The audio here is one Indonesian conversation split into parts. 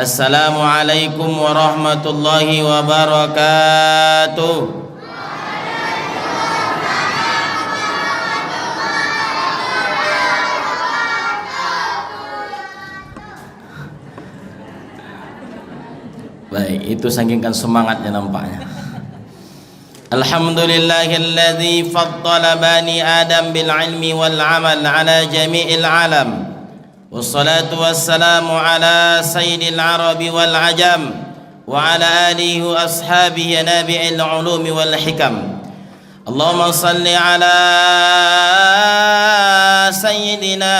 Assalamualaikum warahmatullahi wabarakatuh. Baik, itu saking semangatnya nampaknya. Alhamdulillahilladzi faddala bani Adam bil ilmi wal amal ala jami'il alam. Wassalatu wassalamu ala sayyidil arabi wal ajam wa ala alihi wa ashabihi nabi'il ulumi wal hikam. Allahumma salli ala sayyidina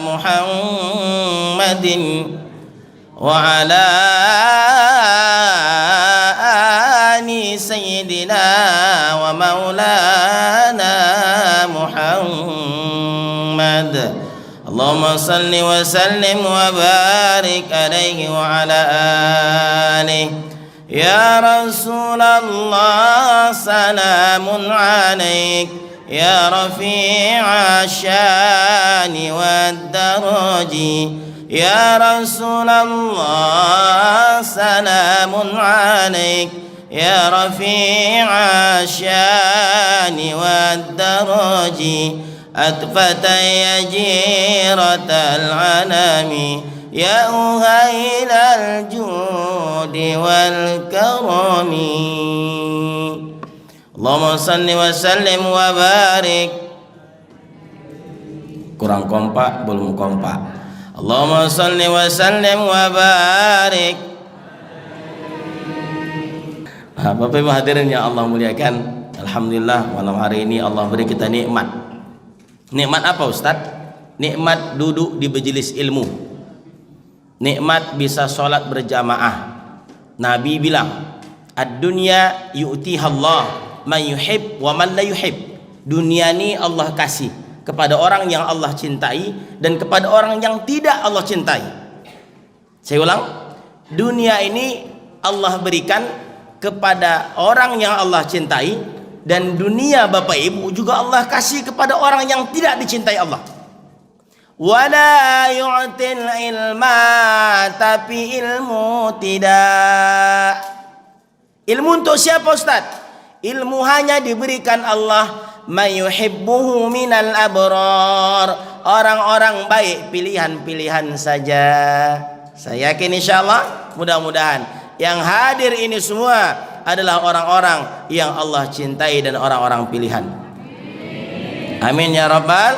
Muhammadin wa ala ali sayyidina wa maulana Muhammad. Allahumma salli wa sallim wa barik alaihi wa ala alihi. Ya Rasulullah salamun alaik ya rafi'a syani wad daraji. Ya Rasulullah salamun alaik ya rafi'a syani wad daraji. Atfataya jiratal anami ya uhailal judi wal karami. Allahumma salli wa sallim wa barik. Kurang kompak, belum kompak. Allahumma salli wa sallim wa barik. Bapak Ibu hadirin yang Allah muliakan, alhamdulillah malam hari ini Allah beri kita nikmat. Nikmat apa Ustaz? Nikmat duduk di majelis ilmu. Nikmat bisa sholat berjamaah. Nabi bilang, ad-dunya yu'tiha Allah man yuhib wa man la yuhib. Dunia ini Allah kasih kepada orang yang Allah cintai dan kepada orang yang tidak Allah cintai. Saya ulang, dunia ini Allah berikan kepada orang yang Allah cintai, dan dunia Bapak Ibu juga Allah kasih kepada orang yang tidak dicintai Allah. Wala yu'til ilma, tapi ilmu tidak. Ilmu untuk siapa Ustaz? Ilmu hanya diberikan Allah mayuhibbuhu minal abrar, orang-orang baik pilihan-pilihan saja. Saya yakin insyaallah, mudah-mudahan yang hadir ini semua adalah orang-orang yang Allah cintai dan orang-orang pilihan. Amin ya rabbal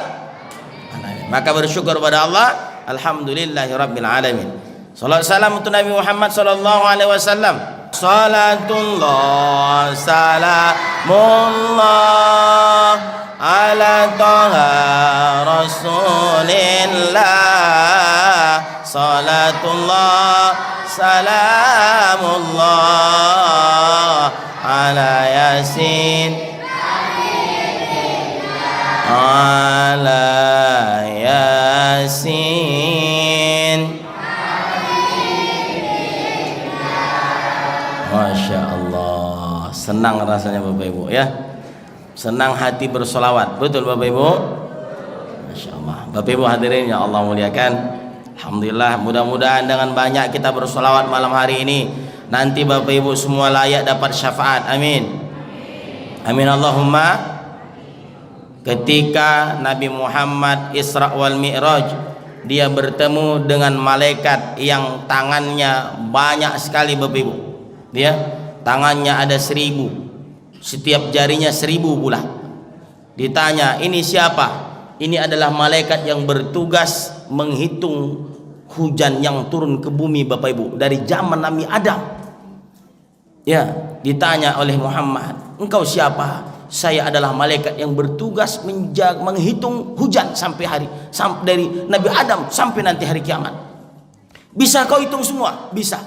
alamin. Maka bersyukur pada Allah, alhamdulillahi rabbil alamin. Salawat salam untuk Nabi Muhammad sallallahu alaihi wasallam. Salatullah salamullah ala taha rasulillah. Salatullah salamullah ala yasin ala yasin. Masya Allah, senang rasanya Bapak Ibu ya, senang hati bersolawat, betul Bapak Ibu. Masya Allah, Bapak Ibu hadirin yang Allah muliakan, alhamdulillah, mudah-mudahan dengan banyak kita bersolawat malam hari ini, nanti Bapak Ibu semua layak dapat syafaat. Amin, amin Allahumma. Ketika Nabi Muhammad Isra wal Mi'raj, dia bertemu dengan malaikat yang tangannya banyak sekali Bapak Ibu. Dia tangannya ada 1000, setiap jarinya 1000 pula. Ditanya, ini siapa? Ini adalah malaikat yang bertugas menghitung hujan yang turun ke bumi Bapak Ibu dari zaman Nabi Adam. Ya, ditanya oleh Muhammad, engkau siapa? Saya adalah malaikat yang bertugas menghitung hujan sampai dari Nabi Adam sampai nanti hari kiamat. Bisa kau hitung semua? Bisa.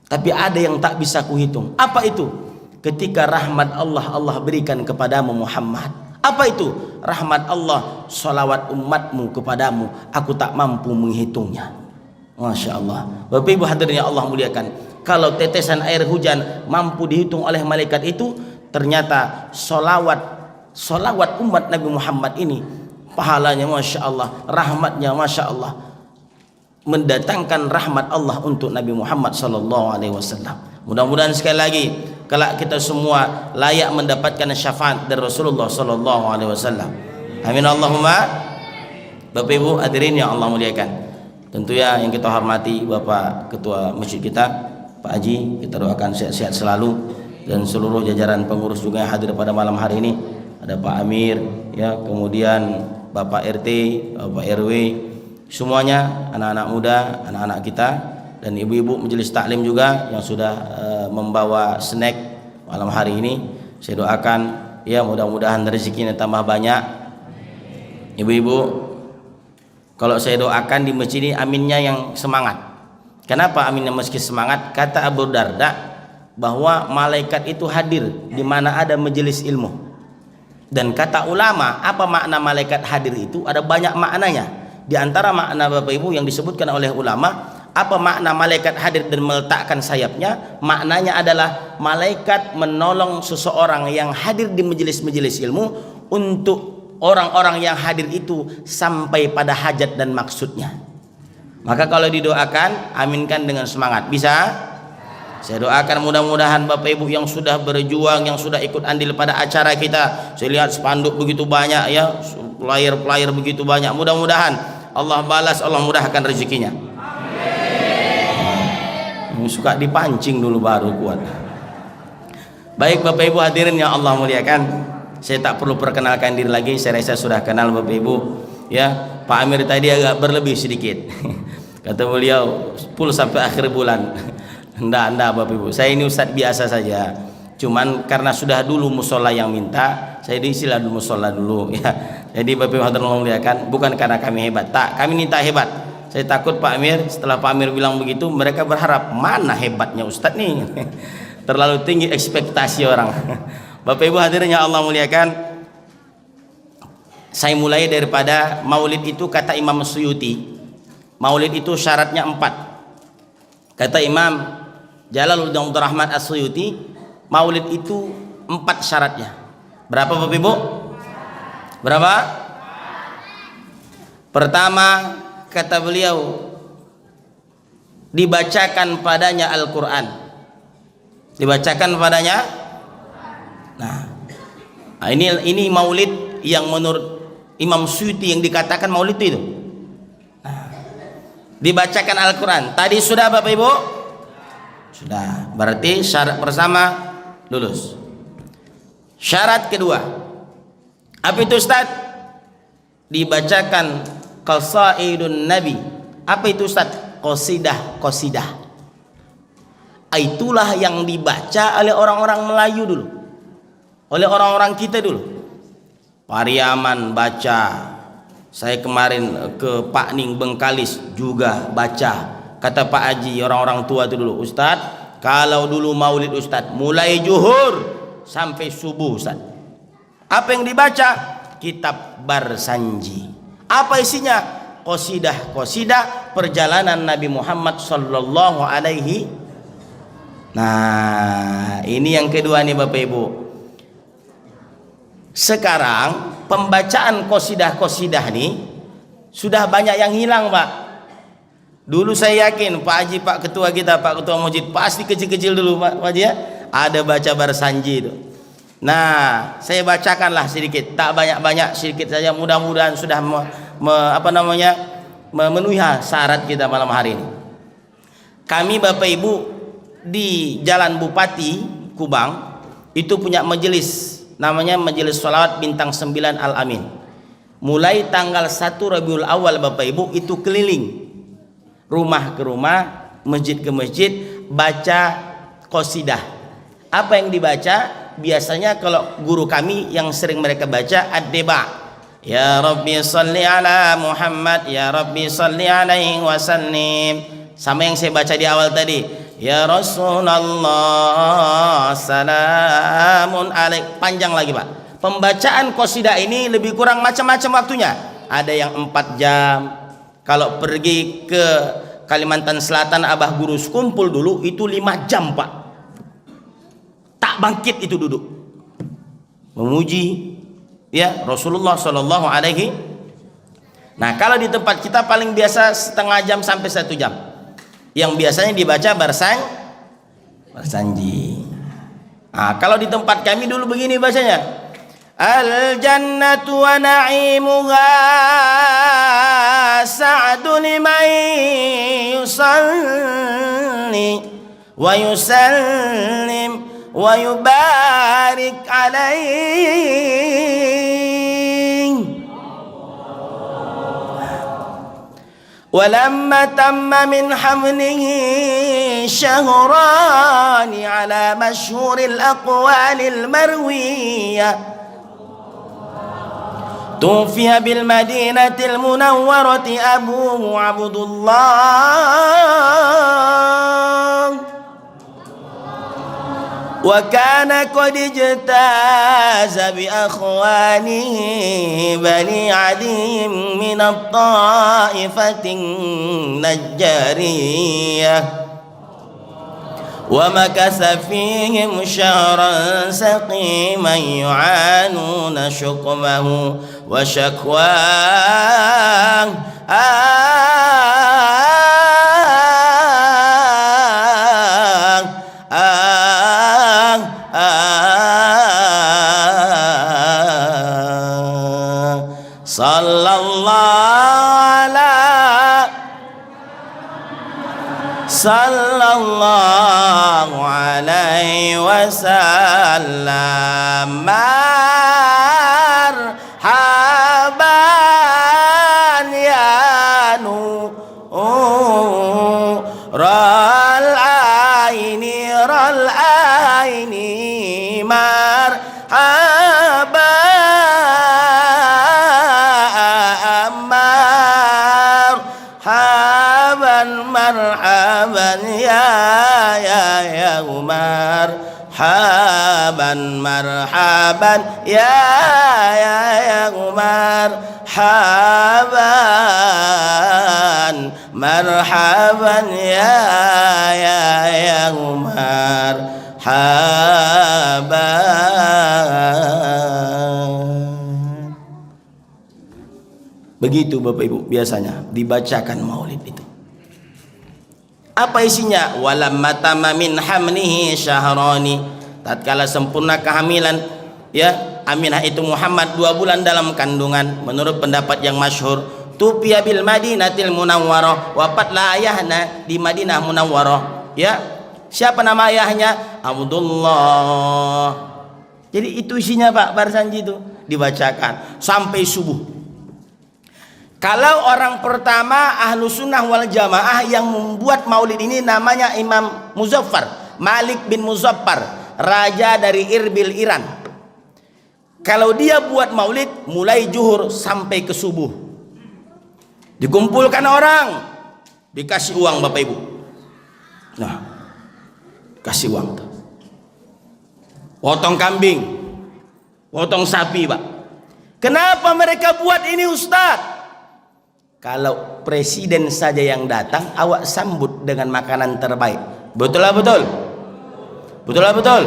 Tapi ada yang tak bisa kuhitung. Apa itu? Ketika rahmat Allah berikan kepadamu Muhammad. Apa itu? Rahmat Allah, salawat umatmu kepadamu, aku tak mampu menghitungnya. Masya Allah. Bapak Ibu hadirin yang Allah muliakan, kalau tetesan air hujan mampu dihitung oleh malaikat itu, ternyata salawat umat Nabi Muhammad ini pahalanya Masya Allah, rahmatnya Masya Allah, mendatangkan rahmat Allah untuk Nabi Muhammad sallallahu alaihi wasallam. Mudah-mudahan sekali lagi kelak kita semua layak mendapatkan syafaat dari Rasulullah sallallahu alaihi wasallam. Amin Allahumma. Bapak Ibu hadirin yang Allah muliakan. Tentu ya yang kita hormati Bapak Ketua Masjid kita, Pak Haji, kita doakan sehat-sehat selalu, dan seluruh jajaran pengurus juga yang hadir pada malam hari ini. Ada Pak Amir, ya, kemudian Bapak RT, Bapak RW, semuanya anak-anak muda, anak-anak kita, dan ibu-ibu majelis taklim juga yang sudah membawa snack malam hari ini. Saya doakan ya mudah-mudahan rezekinya tambah banyak. Ibu-ibu, kalau saya doakan di masjid ini aminnya yang semangat. Kenapa aminnya meski semangat? Kata Abu Darda bahwa malaikat itu hadir di mana ada majelis ilmu. Dan kata ulama, apa makna malaikat hadir itu? Ada banyak maknanya. Di antara makna Bapak Ibu yang disebutkan oleh ulama, apa makna malaikat hadir dan meletakkan sayapnya? Maknanya adalah malaikat menolong seseorang yang hadir di majelis-majelis ilmu untuk orang-orang yang hadir itu sampai pada hajat dan maksudnya. Maka kalau didoakan, aminkan dengan semangat. Bisa? Saya doakan mudah-mudahan Bapak Ibu yang sudah berjuang, yang sudah ikut andil pada acara kita. Saya lihat spanduk begitu banyak ya, flyer-flyer begitu banyak. Mudah-mudahan Allah balas, Allah mudahkan rezekinya. Amin. Suka dipancing dulu baru kuat. Baik Bapak Ibu hadirin yang Allah muliakan, saya tak perlu perkenalkan diri lagi, saya rasa sudah kenal Bapak Ibu. Ya, Pak Amir tadi agak berlebih sedikit. Kata beliau 10 sampai akhir bulan. Enggak Bapak Ibu, saya ini ustadz biasa saja, cuman karena sudah dulu musola yang minta, saya diisilah dulu musola dulu ya. Jadi Bapak Ibu hadirin muliakan, bukan karena kami hebat, tak, kami minta hebat. Saya takut Pak Amir, setelah Pak Amir bilang begitu, mereka berharap mana hebatnya ustadz nih. Terlalu tinggi ekspektasi orang. Bapak Ibu hadirin yang Allah muliakan, saya mulai daripada maulid itu. Kata Imam Suyuti, maulid itu syaratnya 4. Kata Imam Jalaluddin Abdul Rahman As-Suyuti, maulid itu 4 syaratnya. Berapa Bapak Ibu? Berapa? Pertama, kata beliau, dibacakan padanya Al-Quran. Dibacakan padanya. Nah, ini maulid yang menurut Imam Suyuti yang dikatakan maulid itu. Nah, dibacakan Al-Quran. Tadi sudah Bapak Ibu? Sudah. Berarti syarat pertama lulus. Syarat kedua, apa itu Ustaz? Dibacakan qasaidun Nabi. Apa itu Ustaz? Qasidah. Itulah yang dibaca oleh orang-orang Melayu dulu, oleh orang-orang kita dulu. Pariaman baca, saya kemarin ke Pak Ning Bengkalis juga baca. Kata Pak Haji, orang-orang tua itu dulu, Ustaz, kalau dulu maulid Ustaz mulai zuhur sampai subuh Ustaz, apa yang dibaca? Kitab Barsanji. Apa isinya? Qasidah perjalanan Nabi Muhammad sallallahu alaihi. Nah, ini yang kedua nih Bapak Ibu. Sekarang pembacaan qasidah nih sudah banyak yang hilang, Pak. Dulu saya yakin Pak Haji, Pak Ketua kita, Pak Ketua Masjid pasti kecil-kecil dulu Pak Haji ya, ada baca Barsanji itu. Nah, saya bacakanlah sedikit, tak banyak-banyak, sedikit saja. Mudah-mudahan sudah memenuhi syarat kita malam hari ini. Kami Bapak Ibu di Jalan Bupati Kubang itu punya majelis, namanya Majelis Sholawat Bintang 9 Al-Amin. Mulai tanggal 1 Rabiul Awal Bapak Ibu itu keliling rumah ke rumah, masjid ke masjid, baca qasidah. Apa yang dibaca? Biasanya kalau guru kami yang sering mereka baca ad-deba. Ya Rabbi salli ala Muhammad, ya Rabbi salli alaihi wasallim. Sama yang saya baca di awal tadi, ya Rasulullah salamun alaik. Panjang lagi Pak. Pembacaan qasidah ini lebih kurang macam-macam waktunya. Ada yang 4 jam. Kalau pergi ke Kalimantan Selatan, Abah Guru kumpul dulu itu 5 jam Pak. Tak bangkit itu duduk memuji ya Rasulullah Shallallahu Alaihi. Nah, kalau di tempat kita paling biasa setengah jam sampai 1 jam. Yang biasanya dibaca bersanji. Nah, kalau di tempat kami dulu begini bacanya. Al jannatu wa na'imuha sa'du liman yusalli wa yusallim wa yubarik alaih. Walamma tamma min hamlihi shahrani ala masyhuril aqwalil marwiyah توفي بالمدينة المنورة أبوه عبد الله وكان قد اجتاز بأخوانه بني عدي من الطائفة النجارية ومكث فيهم شهرا سقيما يعانون شقمه وشكواه صلى الله عليه وسلم مرحبا يا نور العين مرحبا مرحبا يا مرحبا مرحبا يا مرحبا مرحبا يا مرحبا. Begitu Bapak Ibu biasanya dibacakan maulid itu. Apa isinya? Walamma tamma min hamnihi syahrani, tatkala sempurna kehamilan ya Aminah itu Muhammad 2 bulan dalam kandungan, menurut pendapat yang masyhur. Tufiya bil Madinatil Munawwarah, wafatlah ayahnya di Madinah Munawwarah ya. Siapa nama ayahnya? Abdullah. Jadi itu isinya Pak Barsanji itu dibacakan sampai subuh. Kalau orang pertama ahlu sunnah wal jamaah yang membuat maulid ini namanya Imam Muzaffar, Malik bin Muzaffar, raja dari Irbil, Iran. Kalau dia buat maulid mulai zuhur sampai ke subuh, dikumpulkan orang, dikasih uang Bapak Ibu. Nah, kasih uang, potong kambing, potong sapi Pak. Kenapa mereka buat ini Ustadz? Kalau presiden saja yang datang, awak sambut dengan makanan terbaik. Betul lah betul? Betul lah betul?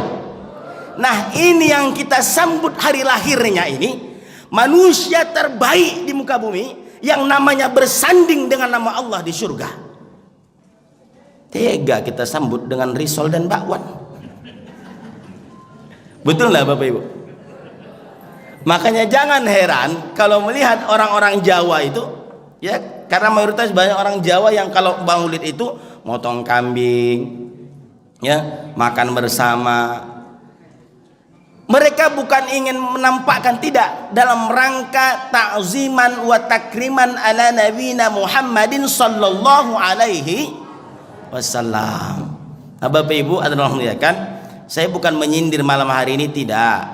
Nah ini yang kita sambut hari lahirnya ini, manusia terbaik di muka bumi, yang namanya bersanding dengan nama Allah di surga. Tega kita sambut dengan risol dan bakwan. Betul lah Bapak Ibu? Makanya jangan heran kalau melihat orang-orang Jawa itu ya, karena mayoritas banyak orang Jawa yang kalau maulid itu motong kambing ya, makan bersama. Mereka bukan ingin menampakkan, tidak, dalam rangka ta'ziman wa takriman ala nabiyina Muhammadin sallallahu alaihi wasallam. Nah, Bapak Ibu adalah muliakan, saya bukan menyindir malam hari ini, tidak.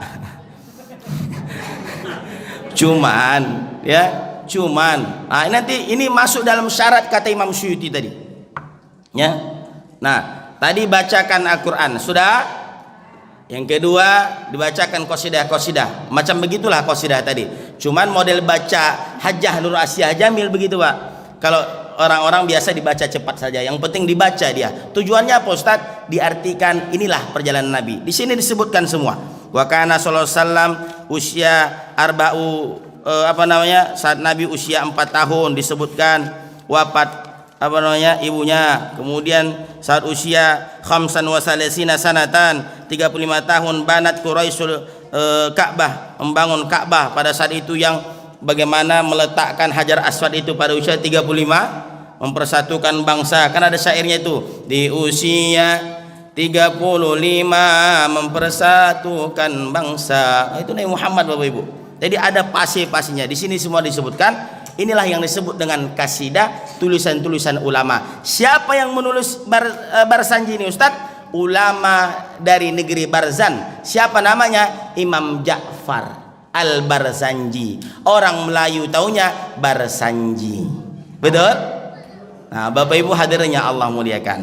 Cuman nah nanti ini masuk dalam syarat kata Imam Suyuti tadi ya. Nah tadi bacakan Al-Quran sudah, yang kedua dibacakan qasidah, macam begitulah qasidah tadi. Cuman model baca Hajjah Nur Asyah Jamil begitu Pak. Kalau orang-orang biasa dibaca cepat saja, yang penting dibaca dia. Tujuannya apa Ustaz? Diartikan inilah perjalanan Nabi. Di sini disebutkan semua. Wa kana sallallahu alaihi wasallam usia arba'u saat Nabi usia 4 tahun disebutkan wafat ibunya. Kemudian saat usia khamsan wa salasina sanatan 35 tahun banat Quraisyul Ka'bah, membangun Ka'bah pada saat itu, yang bagaimana meletakkan Hajar Aswad itu pada usia 35, mempersatukan bangsa. Kan ada syairnya itu, di usia 35 mempersatukan bangsa. Itu Nabi Muhammad Bapak Ibu. Jadi ada pasi-pasinya. Di sini semua disebutkan. Inilah yang disebut dengan kasidah, tulisan-tulisan ulama. Siapa yang menulis Barzanji ini Ustadz? Ulama dari negeri Barzan. Siapa namanya? Imam Ja'far Al-Barzanji. Orang Melayu taunya Barzanji. Betul? Nah, Bapak Ibu hadirnya Allah muliakan.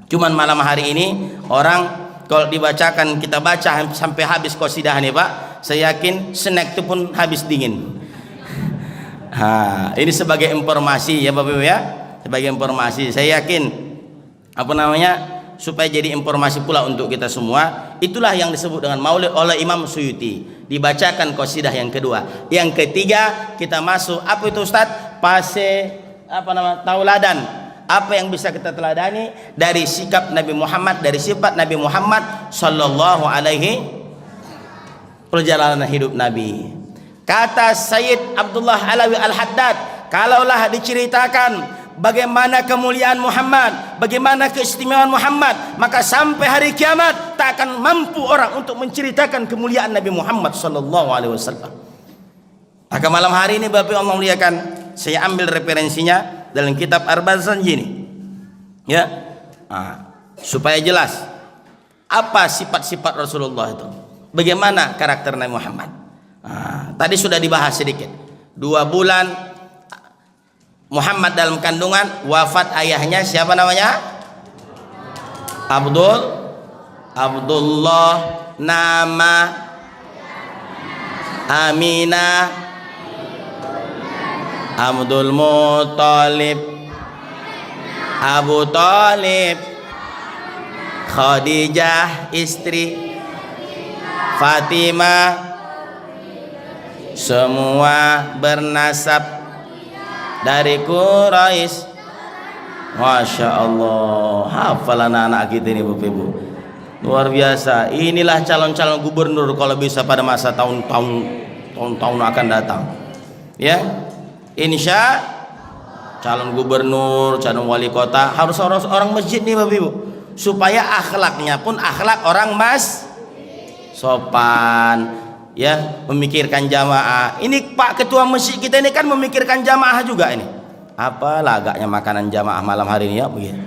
Cuman malam hari ini orang kalau dibacakan, kita baca sampai habis qasidah nih Pak, saya yakin snack itu pun habis dingin. Ini sebagai informasi ya Bapak Ibu ya, sebagai informasi. Saya yakin supaya jadi informasi pula untuk kita semua. Itulah yang disebut dengan maulid oleh Imam Suyuti. Dibacakan qasidah yang kedua. Yang ketiga kita masuk apa itu Ustadz? Tauladan. Apa yang bisa kita teladani dari sikap Nabi Muhammad, dari sifat Nabi Muhammad sallallahu alaihi perjalanan hidup Nabi. Kata Sayyid Abdullah Alawi Al-Haddad, kalaulah diceritakan bagaimana kemuliaan Muhammad, bagaimana keistimewaan Muhammad, maka sampai hari kiamat tak akan mampu orang untuk menceritakan kemuliaan Nabi Muhammad sallallahu alaihi wasallam. Maka malam hari ini Bapak Allah muliakan, saya ambil referensinya dalam kitab Ar-Barzanji ini ya, supaya jelas apa sifat-sifat Rasulullah itu, bagaimana karakter Nabi Muhammad. Tadi sudah dibahas sedikit. 2 bulan Muhammad dalam kandungan, wafat ayahnya siapa namanya? Abdullah, nama Aminah, Abdul Muttalib, Abu Talib, Khadijah istri, Fatimah, semua bernasab dari Quraisy. Masya Allah, hafal anak-anak kita ini Bapak Ibu, luar biasa. Inilah calon-calon gubernur kalau bisa pada masa tahun-tahun akan datang ya. Insya calon gubernur, calon wali kota harus orang masjid nih Bapak Ibu, supaya akhlaknya pun akhlak orang sopan ya, memikirkan jamaah. Ini Pak Ketua Masjid kita ini kan memikirkan jamaah juga ini. Apa lagaknya makanan jamaah malam hari ini ya begini.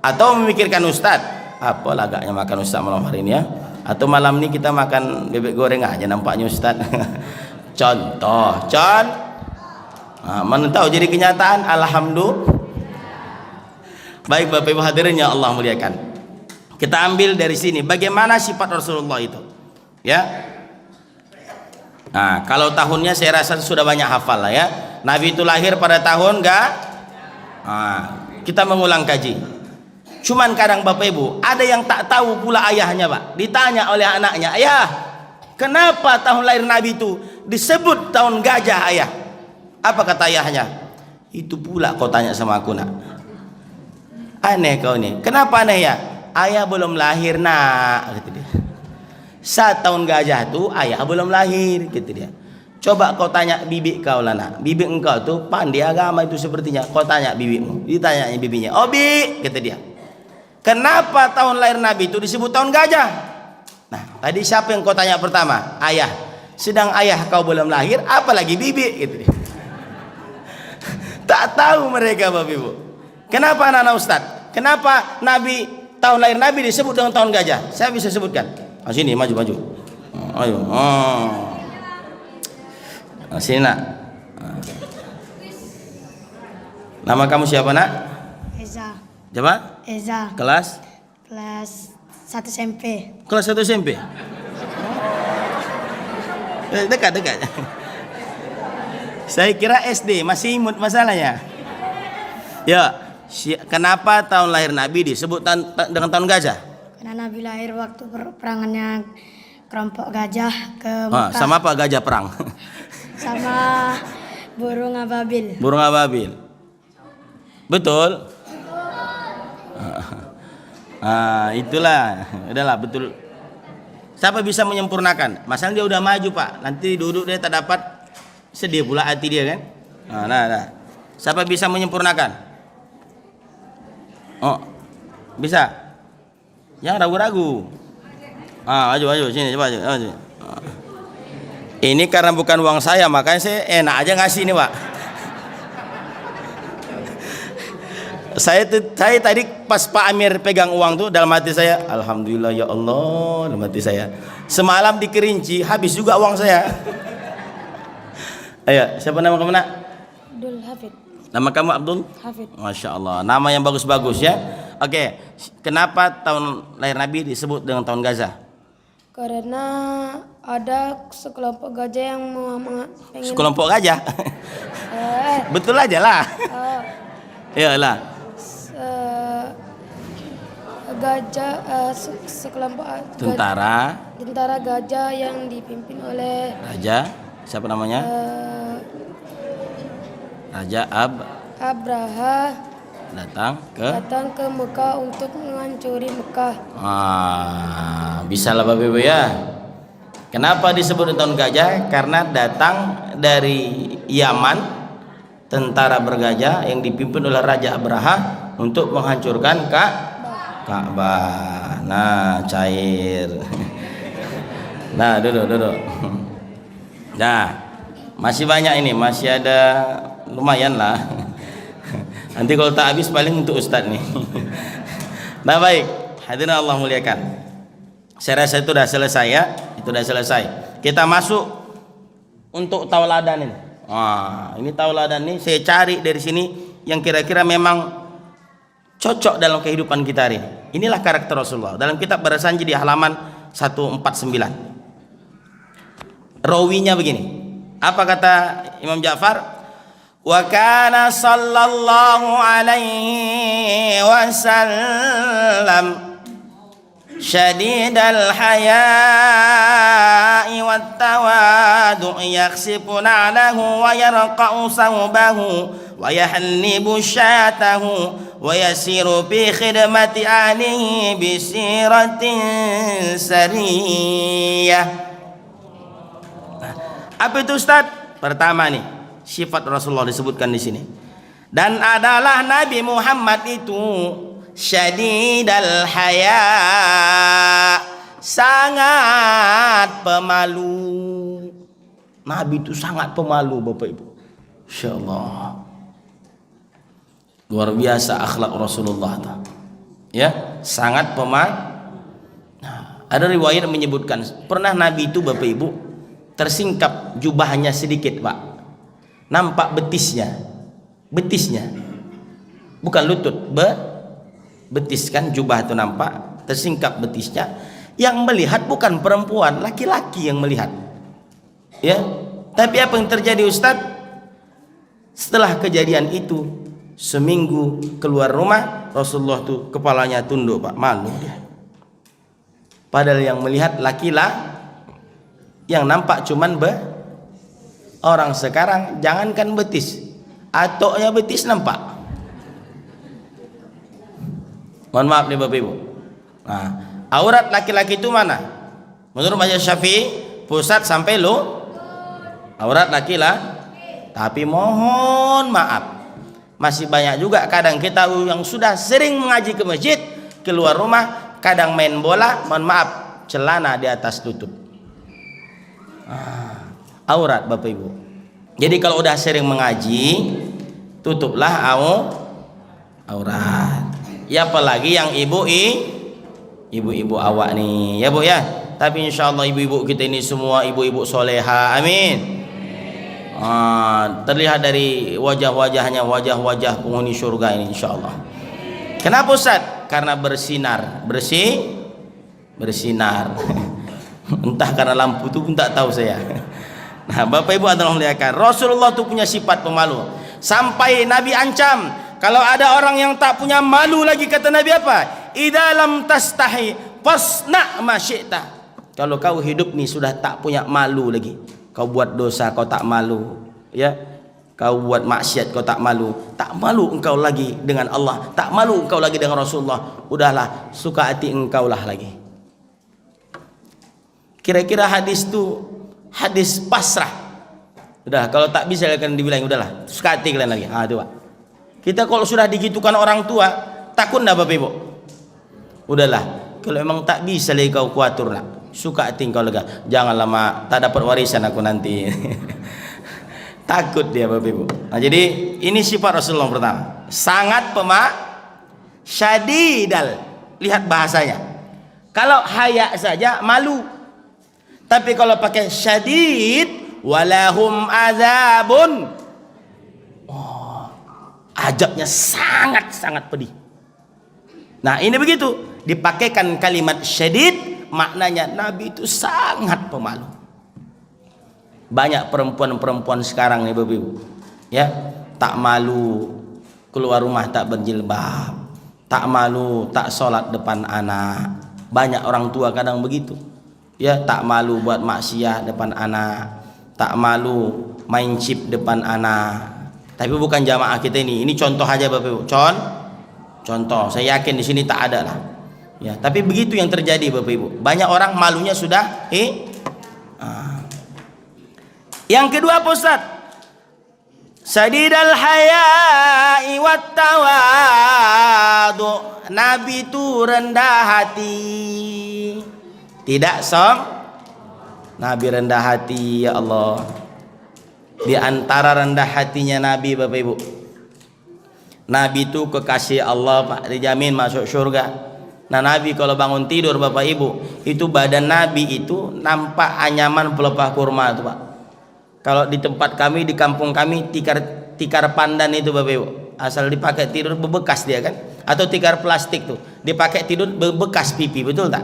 Atau memikirkan Ustadz, apa lagaknya makan Ustadz malam hari ini ya. Atau malam ini kita makan bebek goreng aja nampaknya Ustadz. Contoh, mana tahu jadi kenyataan. Alhamdulillah. Baik Bapak Ibu hadirin yang Allah muliakan, kita ambil dari sini bagaimana sifat Rasulullah itu ya. Nah, kalau tahunnya saya rasa sudah banyak hafal lah ya. Nabi itu lahir pada tahun kita mengulang kaji. Cuman kadang Bapak Ibu ada yang tak tahu pula ayahnya Pak. Ditanya oleh anaknya, ayah, kenapa tahun lahir Nabi itu disebut tahun gajah ayah? Apa kata ayahnya? Itu pula kau tanya sama aku nak. Aneh kau ini. Kenapa aneh ya? Ayah belum lahir nak, kata dia. Saat tahun gajah itu ayah belum lahir, kata dia. Coba kau tanya bibi kau lah nak. Bibi engkau tuh pandai agama itu sepertinya. Kau tanya bibimu. Ditanya bibinya. Oh bi, kata dia. Kenapa tahun lahir Nabi itu disebut tahun gajah? Nah, tadi siapa yang kau tanya pertama? Ayah. Sedang ayah kau belum lahir, apalagi bibi, gitu. Tak tahu mereka Bapak Ibu. Kenapa anak-anak Ustaz? Kenapa Nabi tahun lahir Nabi disebut dengan tahun gajah? Saya bisa sebutkan. Sini maju. Ayo. Sini nak. Nama kamu siapa nak? Eza. Siapa? Eza. Kelas 1 SMP. Kelas 1 SMP. Dekat. Saya kira SD, masih imut masalahnya. Ya, kenapa tahun lahir Nabi disebut dengan tahun gajah? Karena Nabi lahir waktu peperangannya kelompok gajah ke Ah, Mekah sama apa gajah perang? sama burung ababil. Burung ababil. Betul? Itulah. Udahlah, betul. Siapa bisa menyempurnakan? Masalah dia udah maju, Pak. Nanti duduk dia tak dapat, sedih pula hati dia kan? Nah. Siapa bisa menyempurnakan? Oh, bisa. Yang ragu-ragu. Maju sini, coba maju. Ini karena bukan uang saya, makanya saya enak aja ngasih ini, Pak. Saya tadi pas Pak Amir pegang uang tuh, dalam hati saya, alhamdulillah ya Allah, dalam hati saya. Semalam di Kerinci habis juga uang saya. Ayo, siapa nama kamu nak? Abdul Hafid. Nama kamu Abdul? Hafid. Masya Allah, nama yang bagus-bagus ya. Oke, kenapa tahun lahir Nabi disebut dengan tahun Gaza? Karena ada sekelompok gajah yang pengen Sekelompok gajah. Betul aja lah. Iyalah. Gajah sekelompok Tentara gajah yang dipimpin oleh Raja, siapa namanya? Raja Abraha datang ke Mekah untuk menghancuri Mekah. Bisa lah Bapak Ibu ya. Kenapa disebut tahun gajah? Karena datang dari Yaman tentara bergajah yang dipimpin oleh Raja Abraha untuk menghancurkan Ka'bah. Nah, cair. Nah, duduk. Nah, masih banyak ini, masih ada lumayan lah. Nanti kalau tak habis paling untuk Ustadz nih. Nah, baik, hadirin Allah muliakan. Saya rasa itu sudah selesai ya. Itu sudah selesai. Kita masuk untuk tauladan ini. Ini tauladan ini saya cari dari sini yang kira-kira memang cocok dalam kehidupan kita hari ini. Inilah karakter Rasulullah. Dalam kitab Barasanji di halaman 149. Rawinya begini. Apa kata Imam Ja'far? Wa kana sallallahu alaihi wasallam syadidal haya'i wat tawadu' yakhsifu na'lahu wa yarqa'u sawbahu wa yahallibu syatahu wa yasiru fi khidmati ahlihi bi siratin sariyah. Apa itu Ustaz? Pertama nih, sifat Rasulullah disebutkan di sini. Dan adalah Nabi Muhammad itu syadidal haya, sangat pemalu. Nabi itu sangat pemalu Bapak Ibu. Insyaallah. Luar biasa akhlak Rasulullah. Ya, sangat pemalu. Nah, ada riwayat menyebutkan pernah Nabi itu Bapak Ibu tersingkap jubahnya sedikit, Pak. Nampak betisnya. Bukan lutut, betis kan, jubah itu nampak, tersingkap betisnya. Yang melihat bukan perempuan, laki-laki yang melihat. Ya. Tapi apa yang terjadi Ustaz? Setelah kejadian itu, seminggu keluar rumah, Rasulullah tuh kepalanya tunduk, Pak, malu dia. Padahal yang melihat laki-laki, yang nampak cuman orang sekarang jangankan betis, atoknya betis nampak. Mohon maaf nih Bapak Ibu. Nah, aurat laki-laki itu mana? Menurut mazhab Syafi'i, pusat sampai aurat laki-laki. Tapi mohon maaf, masih banyak juga kadang kita yang sudah sering mengaji ke masjid, keluar rumah kadang main bola, mohon maaf, celana di atas tutup. Aurat Bapak Ibu. Jadi kalau udah sering mengaji, tutuplah aurat. Ya apalagi yang ibu-ibu awak nih, ya Bu ya. Tapi insyaallah ibu-ibu kita ini semua ibu-ibu soleha, amin. Terlihat dari wajah-wajahnya wajah-wajah penghuni surga ini insyaallah. Kenapa Ustaz? Karena bersinar, bersinar. Entah karena lampu itu pun tak tahu saya. Nah, Bapak Ibu adalah melihatkan Rasulullah itu punya sifat pemalu. Sampai Nabi ancam, kalau ada orang yang tak punya malu lagi, kata Nabi apa? Idza lam tastahi fasna ma syi'ta. Kalau kau hidup nih sudah tak punya malu lagi, kau buat dosa kau tak malu, ya, kau buat maksiat kau tak malu engkau lagi dengan Allah, tak malu engkau lagi dengan Rasulullah, udahlah suka hati engkau lah lagi. Kira-kira hadis tu hadis pasrah. Udah, kalau tak bisa kalian dibilang udahlah suka hati kalian lagi. Ah, itu Pak. Kita kalau sudah digitukan orang tua, takut enggak Bapak Ibu? Udahlah, kalau memang tak bisa lagi kau kuatur nak, suka hati kau lega. Jangan lama tak dapat warisan aku nanti. Takut dia Bapak Ibu. Nah, jadi ini sifat Rasulullah pertama. Sangat syadidal. Lihat bahasanya. Kalau haya saja malu. Tapi kalau pakai syadid, walahum azabun. Azabnya sangat-sangat pedih. Nah, ini begitu. Dipakaikan kalimat syadid, maknanya Nabi itu sangat pemalu. Banyak perempuan-perempuan sekarang nih Bapak Ibu, ya, tak malu keluar rumah tak berjilbab, tak malu tak sholat depan anak. Banyak orang tua kadang begitu, ya, tak malu buat maksiat depan anak, tak malu main chip depan anak. Tapi bukan jamaah kita ini contoh aja Bapak Ibu, contoh. Saya yakin di sini tak ada lah, ya. Tapi begitu yang terjadi Bapak Ibu. Banyak orang malunya sudah Yang kedua Pak Ustaz, sadidal haya'i wat tawadu. Nabi itu rendah hati, tidak Nabi rendah hati, ya Allah. Di antara rendah hatinya Nabi Bapak Ibu, Nabi itu kekasih Allah Pak, dijamin masuk surga. Nah, Nabi kalau bangun tidur Bapak Ibu, itu badan Nabi itu nampak anyaman pelepah kurma itu Pak. Kalau di tempat kami, di kampung kami, tikar pandan itu Bapak Ibu, asal dipakai tidur bebekas dia kan, atau tikar plastik tuh dipakai tidur bebekas pipi, betul tak?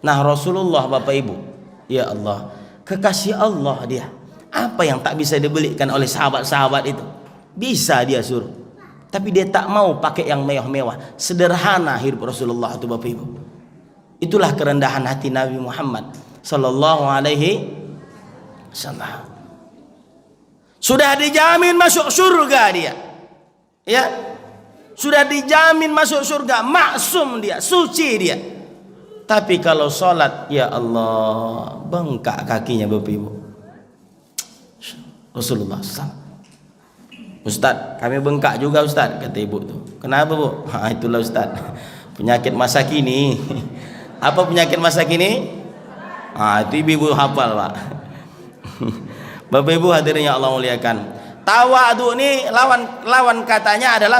Nah, Rasulullah Bapak Ibu, ya Allah, kekasih Allah dia. Apa yang tak bisa dibelikan oleh sahabat-sahabat itu? Bisa dia suruh, tapi dia tak mau pakai yang mewah-mewah. Sederhana hidup Rasulullah itu Bapak Ibu. Itulah kerendahan hati Nabi Muhammad sallallahu alaihi wasallam. Sudah dijamin masuk surga dia, ya, sudah dijamin masuk surga, maksum dia, suci dia. Tapi kalau sholat, ya Allah, bengkak kakinya Bapak Ibu. Rasulullah SAW, Ustaz, kami bengkak juga Ustaz, kata ibu tuh. Kenapa Bu? Itulah Ustaz, penyakit masa kini. Apa penyakit masa kini? Itu ibu hafal Pak. Bapak Ibu hadirin yang Allah muliakan, tawadu ini lawan katanya adalah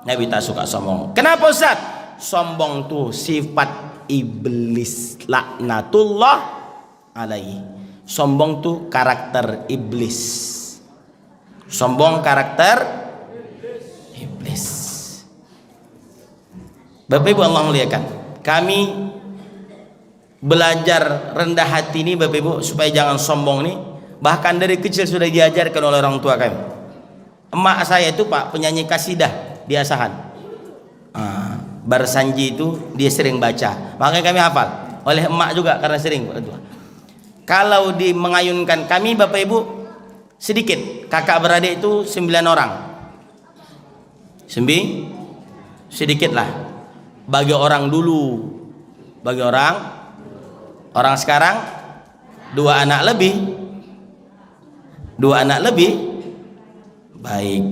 Nabi tak suka sombong. Kenapa Ustaz? Sombong tuh sifat iblis, laknatullah alaihi. Sombong tuh karakter iblis. Sombong karakter iblis. Bapak Ibu Allah muliakan, kami belajar rendah hati ini Bapak Ibu supaya jangan sombong nih. Bahkan dari kecil sudah diajarkan oleh orang tua kami. Emak saya itu Pak penyanyi kasidah di Asahan. Barsanji itu dia sering baca, makanya kami hafal. Oleh emak juga karena sering. Kalau di mengayunkan kami Bapak Ibu sedikit, kakak beradik itu 9 orang. Sedikit lah bagi orang dulu, bagi orang sekarang 2 anak lebih baik.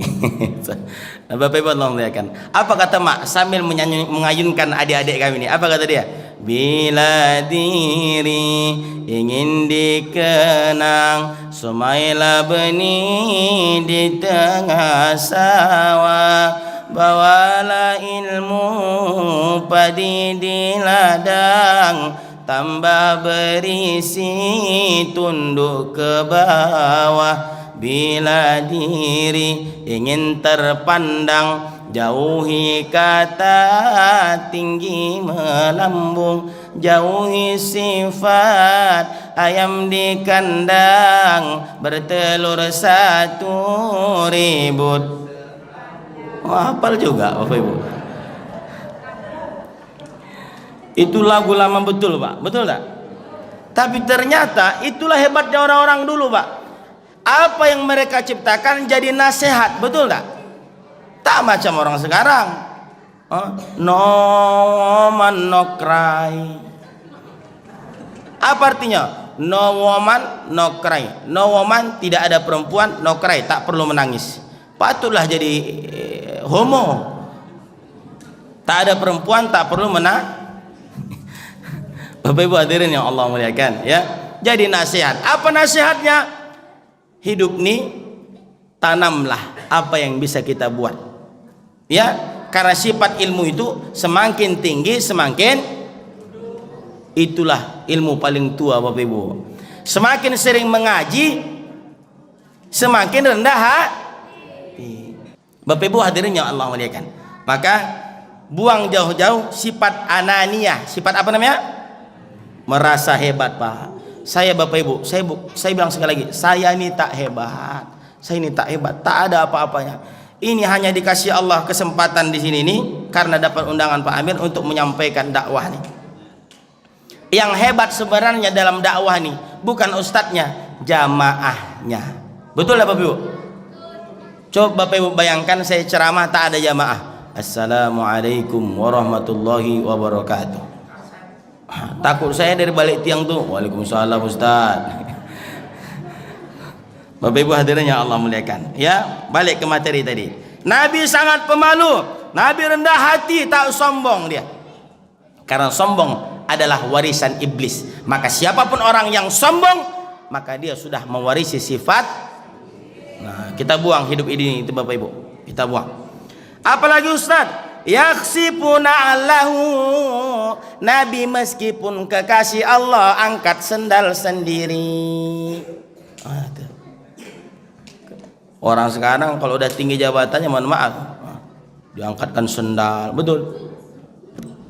Nah, Bapak Ibu Allah muliakan, apa kata mak sambil mengayunkan adik-adik kami ini? Apa kata dia? Bila diri ingin dikenang, semailah benih di tengah sawah, bawalah ilmu padi di ladang, tambah berisi tunduk ke bawah. Bila diri ingin terpandang, jauhi kata tinggi melambung, jauhi sifat ayam di kandang, bertelur 1 ribut. Hafal juga Bapak Ibu. Itu lagu lama betul Pak, betul tak? Tapi ternyata itulah hebatnya orang-orang dulu Pak. Apa yang mereka ciptakan jadi nasihat, betul tak? Tak macam orang sekarang. No woman no cry. Apa artinya? No woman no cry. No woman, tidak ada perempuan, no cry, tak perlu menangis. Patutlah jadi homo. Tak ada perempuan, tak perlu menangis. Bapak Ibu hadirin yang Allah muliakan ya. Jadi nasihat. Apa nasihatnya? Hidup nih tanamlah apa yang bisa kita buat. Ya, karena sifat ilmu itu semakin tinggi semakin itulah ilmu paling tua Bapak Ibu. Semakin sering mengaji semakin rendah hati. Bapak Ibu hadirin yang Allah muliakan. Maka buang jauh-jauh sifat ananiyah. Sifat apa namanya? Merasa hebat Pak. Saya Bapak Ibu, saya bilang sekali lagi, saya ini tak hebat. Saya ini tak hebat, tak ada apa-apanya. Ini hanya dikasih Allah kesempatan di sini nih karena dapat undangan Pak Amir untuk menyampaikan dakwah nih. Yang hebat sebenarnya dalam dakwah nih bukan ustadznya, jamaahnya. Betul ya Bapak Ibu? Coba Bapak Ibu bayangkan saya ceramah tak ada jamaah. Assalamualaikum warahmatullahi wabarakatuh. Takut saya dari balik tiang tuh. Waalaikumsalam Ustaz. Bapak Ibu hadirin yang Allah muliakan. Ya, balik ke materi tadi. Nabi sangat pemalu. Nabi rendah hati, tak sombong dia. Karena sombong adalah warisan iblis. Maka siapapun orang yang sombong, maka dia sudah mewarisi sifat. Nah, kita buang hidup ini itu Bapak Ibu. Kita buang. Apalagi Ustaz? Yaksipuna Allahu. Nabi meskipun kekasih Allah angkat sendal sendiri. Orang sekarang kalau udah tinggi jabatannya mohon maaf diangkatkan sendal, betul.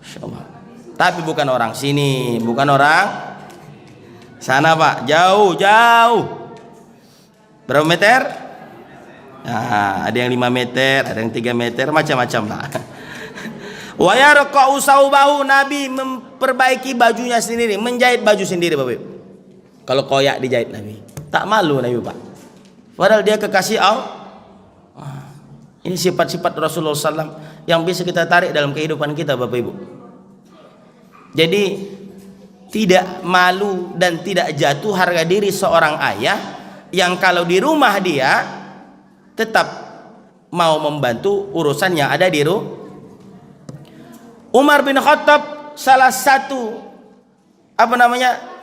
Insyaallah. Tapi bukan orang sini, bukan orang sana Pak, jauh. Berapa meter? Nah, ada yang 5 meter, ada yang 3 meter, macam-macam Pak. Wa yarqa'u saubahu. Nabi memperbaiki bajunya sendiri, menjahit baju sendiri Bapak Ibu. Kalau koyak dijahit Nabi. Tak malu Nabi Pak. Padahal dia kekasih Allah. Ini sifat-sifat Rasulullah SAW yang bisa kita tarik dalam kehidupan kita Bapak Ibu. Jadi tidak malu dan tidak jatuh harga diri seorang ayah yang kalau di rumah dia tetap mau membantu urusan yang ada di rumah. Umar bin Khattab salah satu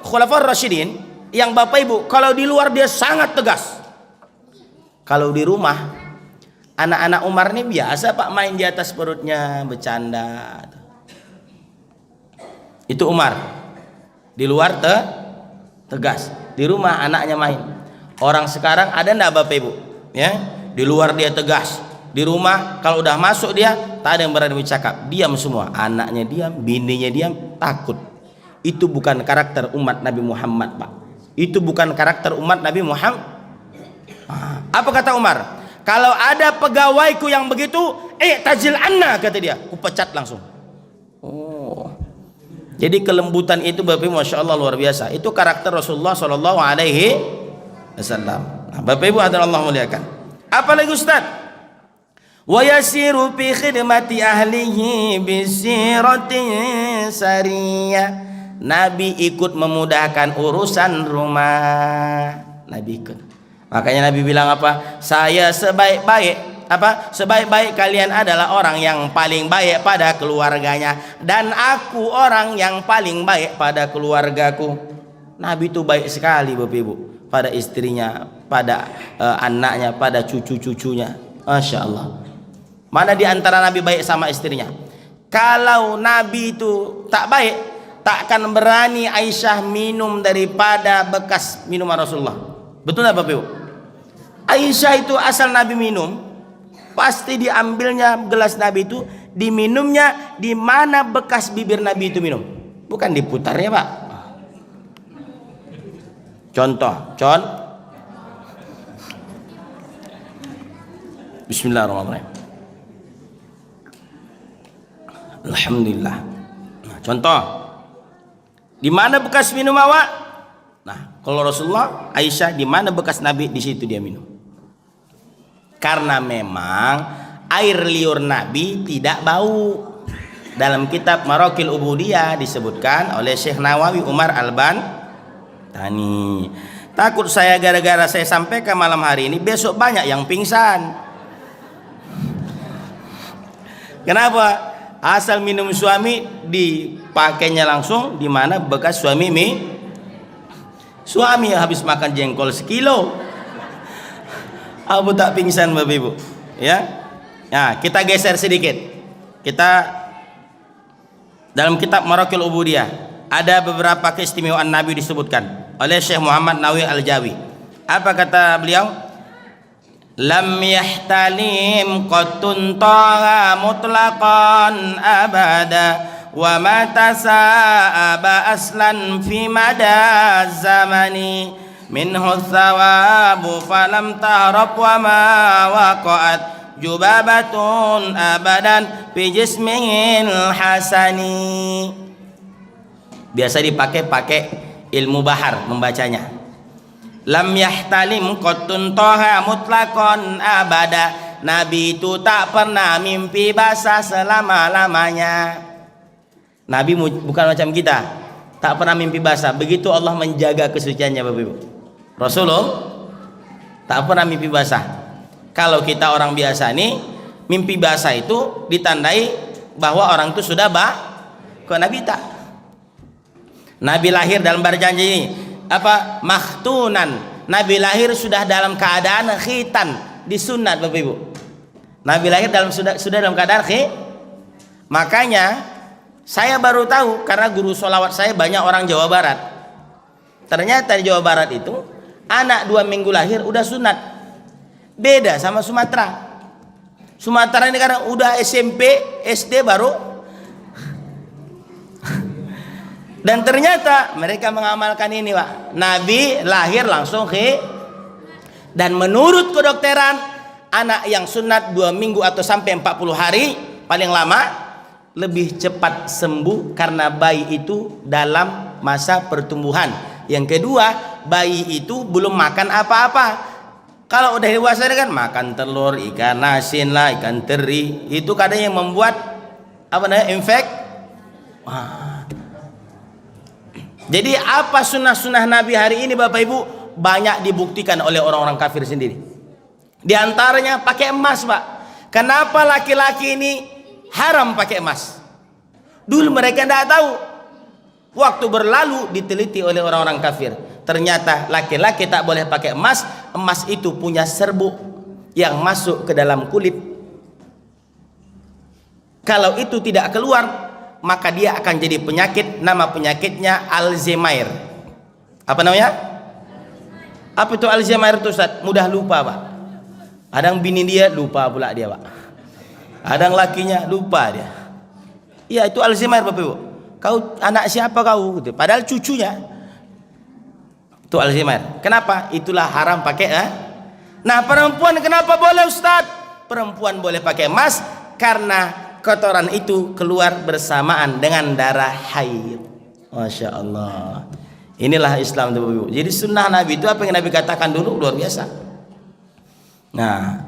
Khulafaur Rasyidin yang Bapak Ibu kalau di luar dia sangat tegas. Kalau di rumah anak-anak Umar ini biasa Pak main di atas perutnya, bercanda. Itu Umar. Di luar tegas, di rumah anaknya main. Orang sekarang ada enggak Bapak Ibu? Ya, di luar dia tegas, di rumah kalau udah masuk dia tak ada yang berani bercakap, diam semua, anaknya diam, bininya diam, takut. Itu bukan karakter umat Nabi Muhammad Pak. Itu bukan karakter umat Nabi Muhammad. Apa kata Umar? Kalau ada pegawaiku yang begitu, tajil anna, kata dia, ku pecat langsung. Oh, jadi kelembutan itu Bapak Ibu, Masya Allah luar biasa. Itu karakter Rasulullah Sallallahu Alaihi Wasallam. Bapak Ibu hadirin Allah muliakan. Apalagi Ustaz? Wa yasiru fi khidmati ahlihi bisiratin sariyah. Nabi ikut memudahkan urusan rumah. Nabi ikut. Makanya Nabi bilang apa? Saya sebaik-baik kalian adalah orang yang paling baik pada keluarganya, dan aku orang yang paling baik pada keluargaku. Nabi itu baik sekali Bapak Ibu, pada istrinya, pada anaknya, pada cucu-cucunya. Masya Allah. Mana di antara Nabi baik sama istrinya? Kalau Nabi itu tak baik, takkan berani Aisyah minum daripada bekas minuman Rasulullah. Betul tak Bapak Ibu? Aisyah itu asal Nabi minum, pasti diambilnya gelas Nabi itu, diminumnya di mana bekas bibir Nabi itu minum, bukan diputarnya Pak. Contoh. Bismillahirrahmanirrahim. Alhamdulillah. contoh, di mana bekas minum awak? Nah, kalau Rasulullah, Aisyah, di mana bekas Nabi, di situ dia minum. Karena memang air liur Nabi tidak bau. Dalam kitab Maraqil Ubudiyah disebutkan oleh Syekh Nawawi Umar Al-Bantani. Takut saya gara-gara saya sampaikan malam hari ini besok banyak yang pingsan. Kenapa? Asal minum suami dipakainya langsung di mana bekas suami suami habis makan jengkol sekilo. Abu tak pingsan Bapak Ibu, ya. Nah, kita geser sedikit. Kita dalam kitab Maraqil Ubudiyah ada beberapa keistimewaan Nabi disebutkan oleh Syekh Muhammad Nawawi Al-Jawi. Apa kata beliau? Lam yahtalim qattun taha mutlaqan abada wa ma tasa'aba aslan fi mada zamani minhu thawabu falam tahrab wa ma waqa'at jubabatun abadan fi jismil hasani. Biasa dipakai ilmu bahar membacanya. Lam yahtalim qattun taha mutlaqan abada. Nabi itu tak pernah mimpi basah selama-lamanya. Nabi bukan macam kita, tak pernah mimpi basah. Begitu Allah menjaga kesuciannya Bapak Ibu. Rasulullah tak pernah mimpi basah. Kalau kita orang biasa nih, mimpi basah itu ditandai bahwa orang itu sudah kok Nabi tak. Nabi lahir dalam berjanji ini apa? Makhtunan. Nabi lahir sudah dalam keadaan khitan, disunat Bapak Ibu. Nabi lahir sudah dalam keadaan Makanya saya baru tahu karena guru sholawat saya banyak orang Jawa Barat. Ternyata di Jawa Barat itu anak 2 minggu lahir udah sunat. Beda sama Sumatera. Sumatera ini karena udah SMP, SD baru. Dan ternyata mereka mengamalkan ini Pak. Nabi lahir langsung dan menurut kedokteran anak yang sunat 2 minggu atau sampai 40 hari paling lama lebih cepat sembuh karena bayi itu dalam masa pertumbuhan. Yang kedua, bayi itu belum makan apa-apa. Kalau udah dewasa kan makan telur, ikan asin lah, ikan teri, itu kadang yang membuat infek. Jadi apa sunnah-sunnah Nabi hari ini Bapak Ibu banyak dibuktikan oleh orang-orang kafir sendiri. Di antaranya pakai emas Pak. Kenapa laki-laki ini haram pakai emas? Dulu mereka tidak tahu. Waktu berlalu diteliti oleh orang-orang kafir. Ternyata laki-laki tak boleh pakai emas. Emas itu punya serbuk yang masuk ke dalam kulit. Kalau itu tidak keluar, maka dia akan jadi penyakit. Nama penyakitnya Alzheimer. Apa namanya? Apa itu Alzheimer itu Ustaz? Mudah lupa Pak. Adang bini dia lupa pula dia Pak. Adang lakinya lupa dia. Iya itu Alzheimer Bapak Ibu. Kau anak siapa kau? Padahal cucunya. Itu Alzheimer. Kenapa? Itulah haram pakai. Nah perempuan kenapa boleh Ustaz? Perempuan boleh pakai emas karena kotoran itu keluar bersamaan dengan darah haid. Masya Allah. Inilah Islam Bapak Ibu. Jadi sunnah Nabi itu apa yang Nabi katakan dulu luar biasa. Nah,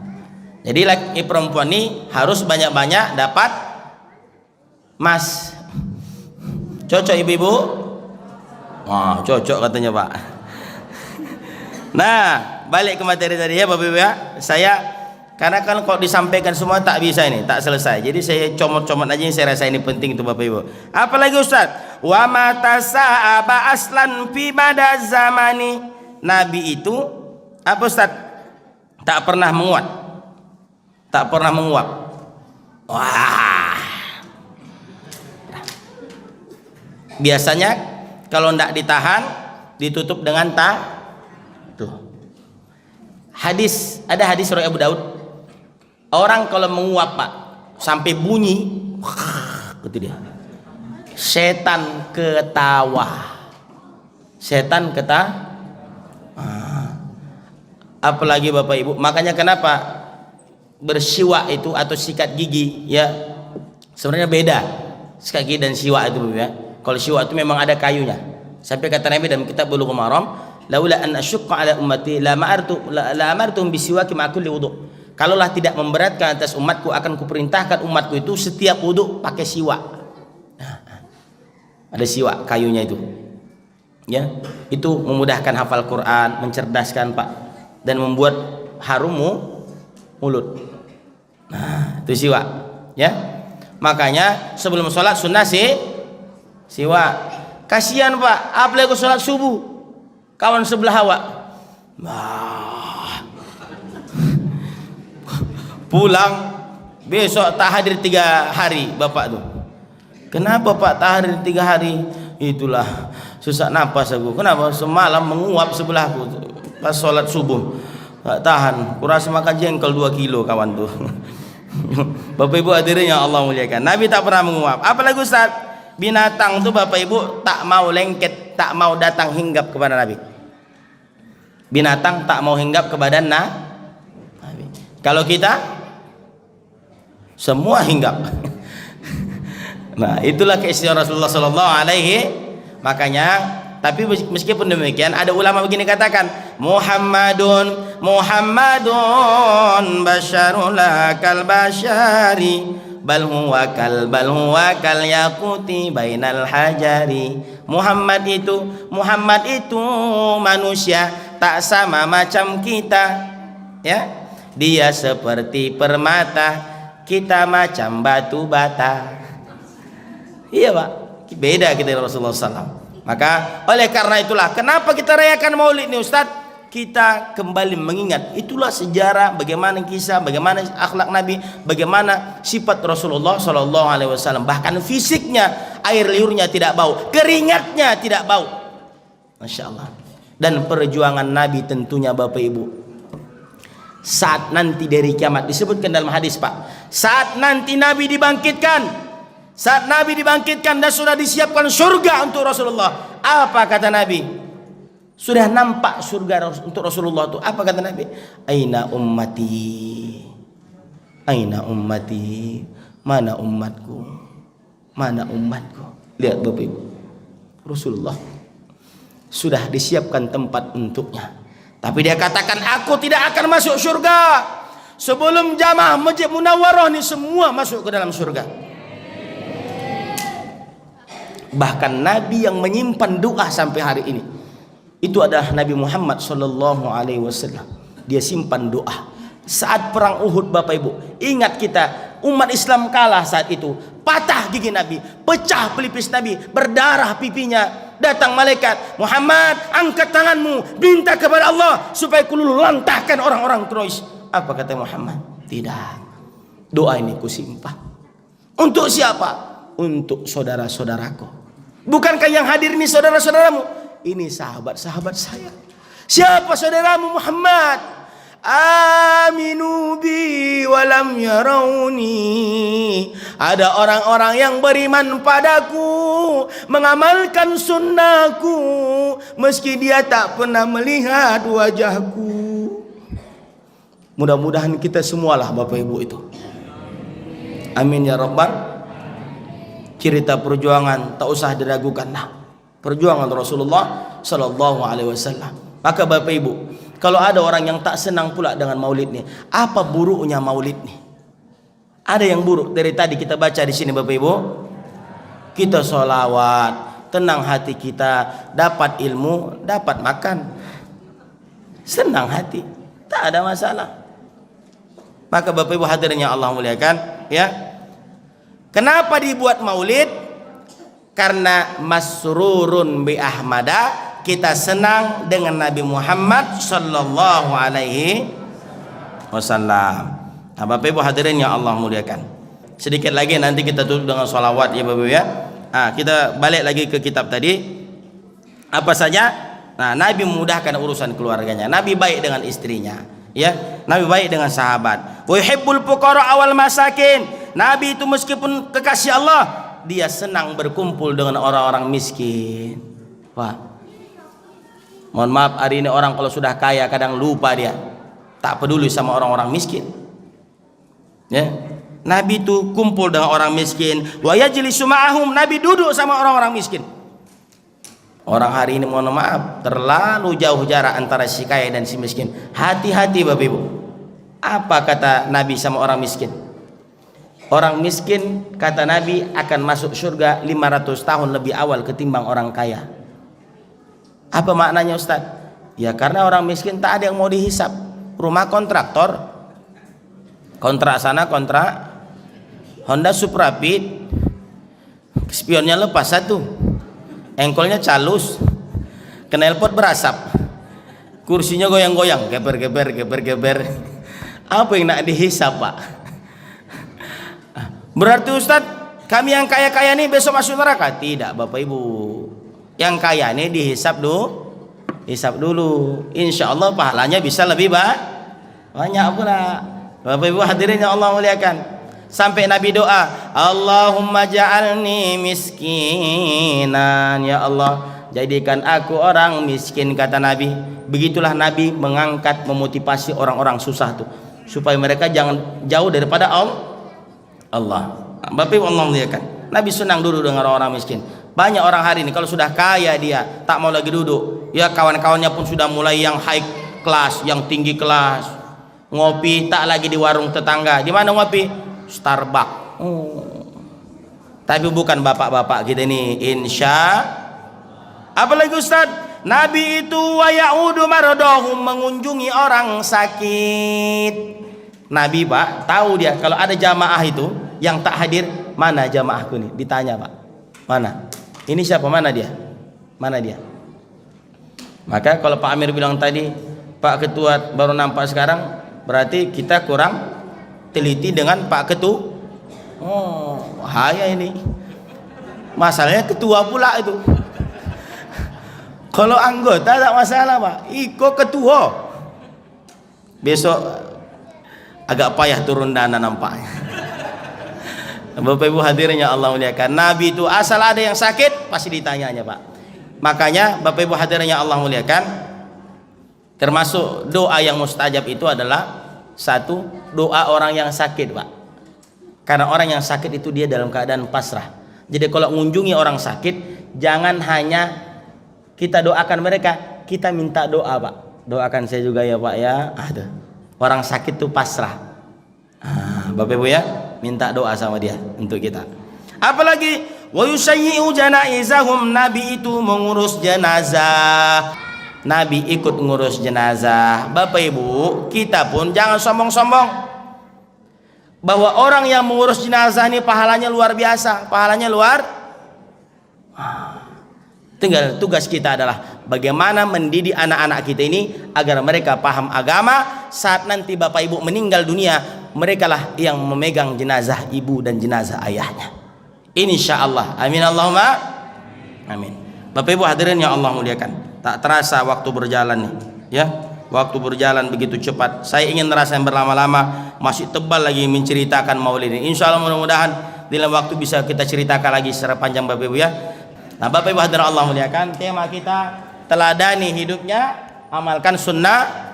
jadi laki perempuan ini harus banyak-banyak dapat emas. Cocok ibu-ibu? Wah, cocok katanya Pak. Nah, balik ke materi tadi ya Bapak Ibu ya. Saya karena kan kalau disampaikan semua tak bisa ini, tak selesai. Jadi saya comot-comot aja yang saya rasa ini penting itu Bapak Ibu. Apalagi Ustaz? Wa matasa'aba aslan fi mada zamani. Nabi itu apa Ustaz? Tak pernah menguap. Tak pernah menguap. Wah. Biasanya kalau tidak ditahan ditutup dengan tuh. Hadis, ada hadis riwayat Abu Daud. Orang kalau menguap Pak sampai bunyi gitu dia. Setan ketawa. Setan apalagi Bapak Ibu. Makanya kenapa bersiwak itu atau sikat gigi ya sebenarnya beda sekali dan siwak itu ya. Kalau siwak itu memang ada kayunya. Sampai kata Nabi dalam kitab Bulughul Maram, laula an asyqa ala ummati la amartum bisiwaki ma kulli wudu. Kalaulah tidak memberatkan atas umatku, akan kuperintahkan umatku itu setiap wudu pakai siwak. Ada siwak kayunya itu. Ya, itu memudahkan hafal Quran, mencerdaskan Pak, dan membuat harum mulut. Nah, itu siwak, ya. Makanya sebelum sholat sunnah siwak. Kasihan Pak, apalagi sholat subuh, kawan sebelah awak, pulang besok tak hadir 3 hari bapak tuh. Kenapa Pak tak hadir 3 hari? Itulah susah napas aku. Kenapa? Semalam menguap sebelahku pas sholat subuh, tak tahan. Kurasa makan jengkol 2 kilo kawan tuh. Bapak Ibu hadirin yang Allah muliakan, Nabi tak pernah menguap. Apalagi Ustaz, binatang tuh Bapak Ibu tak mau lengket, tak mau datang hinggap kepada Nabi. Binatang tak mau hinggap kepada Nabi. Kalau kita semua hinggap. Nah, itulah keistimewaan Rasulullah sallallahu alaihi. Makanya, tapi meskipun demikian, ada ulama begini katakan, Muhammadun basyarun la kal basyari bal huwa kal yaquti bainal hajari. Muhammad itu manusia tak sama macam kita, ya. Dia seperti permata, kita macam batu bata. Iya Pak, beda kita Rasulullah SAW. Maka oleh karena itulah kenapa kita rayakan Maulid nih Ustaz? Kita kembali mengingat itulah sejarah, bagaimana kisah, bagaimana akhlak Nabi, bagaimana sifat Rasulullah SAW. Bahkan fisiknya, air liurnya tidak bau, keringatnya tidak bau. Masya Allah. Dan perjuangan Nabi tentunya Bapak Ibu, saat nanti dari kiamat, disebutkan dalam hadis Pak, saat nanti Nabi dibangkitkan, dan sudah disiapkan surga untuk Rasulullah. Apa kata Nabi? Sudah nampak surga untuk Rasulullah itu. Apa kata Nabi? Aina ummati, mana umatku, Lihat Bapak Ibu, Rasulullah sudah disiapkan tempat untuknya. Tapi dia katakan, aku tidak akan masuk surga sebelum jamaah Masjid Munawwarah ini semua masuk ke dalam surga. Bahkan Nabi yang menyimpan doa sampai hari ini itu adalah Nabi Muhammad sallallahu alaihi wasallam. Dia simpan doa saat perang Uhud Bapak Ibu. Ingat kita, umat Islam kalah saat itu. Patah gigi Nabi, pecah pelipis Nabi, berdarah pipinya. Datang malaikat, Muhammad angkat tanganmu, minta kepada Allah supaya kululantahkan orang-orang Quraisy. Apa kata Muhammad? Tidak, doa ini kusimpan. Untuk siapa? Untuk saudara-saudaraku. Bukankah yang hadir ini saudara-saudaramu? Ini sahabat-sahabat saya. Siapa saudaramu Muhammad? Aminu bi walam yarawni. Ada orang-orang yang beriman padaku, mengamalkan sunnahku, meski dia tak pernah melihat wajahku. Mudah-mudahan kita semualah Bapak Ibu itu. Amin ya Rabbal. Cerita perjuangan tak usah diragukan. Nah, perjuangan Rasulullah sallallahu alaihi wasallam. Maka Bapak Ibu, kalau ada orang yang tak senang pula dengan Maulid nih, apa buruknya Maulid nih? Ada yang buruk dari tadi kita baca di sini Bapak Ibu? Kita sholawat, tenang hati kita, dapat ilmu, dapat makan, senang hati, tak ada masalah. Maka Bapak Ibu hadirin yang Allah muliakan, ya. Kenapa dibuat Maulid? Karena masrurun bi Ahmada, kita senang dengan Nabi Muhammad sallallahu alaihi wasallam. Nah, Bapak Ibu hadirin yang Allah muliakan, sedikit lagi nanti kita tutup dengan sholawat ya Bapak Ibu ya. Nah, kita balik lagi ke kitab tadi. Apa saja? Nah, Nabi memudahkan urusan keluarganya. Nabi baik dengan istrinya, ya. Nabi baik dengan sahabat. Wa yuhibbul fuqara awal masakin. Nabi itu meskipun kekasih Allah, dia senang berkumpul dengan orang-orang miskin. Wah, mohon maaf, hari ini orang kalau sudah kaya kadang lupa dia, tak peduli sama orang-orang miskin. Ya, Nabi itu kumpul dengan orang miskin. Wa yajlisu ma'ahum, Nabi duduk sama orang-orang miskin. Orang hari ini mohon maaf terlalu jauh jarak antara si kaya dan si miskin. Hati-hati Bapak Ibu. Apa kata Nabi sama orang miskin? Orang miskin kata Nabi akan masuk surga 500 tahun lebih awal ketimbang orang kaya. Apa maknanya Ustaz? Ya karena orang miskin tak ada yang mau dihisap. Rumah kontraktor, kontrak sana kontrak Honda Supra Fit, spionnya lepas satu, engkolnya calus, knalpot berasap, kursinya goyang-goyang, geber. Apa yang nak dihisap Pak? Berarti Ustaz, kami yang kaya-kaya nih besok masuk neraka? Tidak Bapak Ibu, yang kaya nih dihisap dulu, insya Allah pahalanya bisa lebih banyak pula. Bapak Ibu hadirin yang Allah muliakan, sampai Nabi doa, Allahumma ja'alni miskinan, ya Allah jadikan aku orang miskin, kata Nabi. Begitulah Nabi mengangkat, memotivasi orang-orang susah tuh supaya mereka jangan jauh daripada Allah. Bapak Ibu Allah muliakan, Nabi senang duduk dengan orang-orang miskin. Banyak orang hari ini kalau sudah kaya dia tak mau lagi duduk, ya kawan-kawannya pun sudah mulai yang high class, yang tinggi kelas. Ngopi tak lagi di warung tetangga. Di mana ngopi? Starbucks. Tapi bukan bapak-bapak kita ini, insya. Apalagi Ustaz, Nabi itu wa ya'udu maradahum, mengunjungi orang sakit. Nabi Pak tahu dia kalau ada jamaah itu yang tak hadir, mana jamaahku nih? Ditanya Pak, mana? Ini siapa? Mana dia? Maka kalau Pak Amir bilang tadi, Pak Ketua baru nampak sekarang, berarti kita kurang teliti dengan Pak Ketua. Bahaya ini. Masalahnya ketua pula itu. Kalau anggota tak masalah Pak, ikut ketua. Besok agak payah turun dana nampaknya. Bapak Ibu hadirin yang Allah muliakan, Nabi itu asal ada yang sakit pasti ditanyanya Pak. Makanya Bapak Ibu hadirin yang Allah muliakan, termasuk doa yang mustajab itu adalah satu, doa orang yang sakit Pak. Karena orang yang sakit itu dia dalam keadaan pasrah. Jadi kalau mengunjungi orang sakit, jangan hanya kita doakan mereka, kita minta doa Pak. Doakan saya juga ya Pak ya. Orang sakit itu pasrah. Bapak Ibu ya, minta doa sama dia untuk kita. Apalagi wa yusayyi'u janaizahum, Nabi itu mengurus jenazah. Nabi ikut ngurus jenazah. Bapak Ibu, kita pun jangan sombong-sombong bahwa orang yang mengurus jenazah ini pahalanya luar biasa, tinggal tugas kita adalah bagaimana mendidik anak-anak kita ini agar mereka paham agama. Saat nanti Bapak Ibu meninggal dunia, merekalah yang memegang jenazah ibu dan jenazah ayahnya, insya Allah. Amin Allahumma amin. Bapak Ibu hadirin yang Allah muliakan, tak terasa waktu berjalan nih ya, waktu berjalan begitu cepat. Saya ingin merasa yang berlama-lama, masih tebal lagi menceritakan maulid ini. Insya Allah mudah-mudahan dalam waktu bisa kita ceritakan lagi secara panjang Bapak Ibu ya. Nah Bapak Ibu hadirin Allah muliakan, tema kita teladani hidupnya, amalkan sunnah.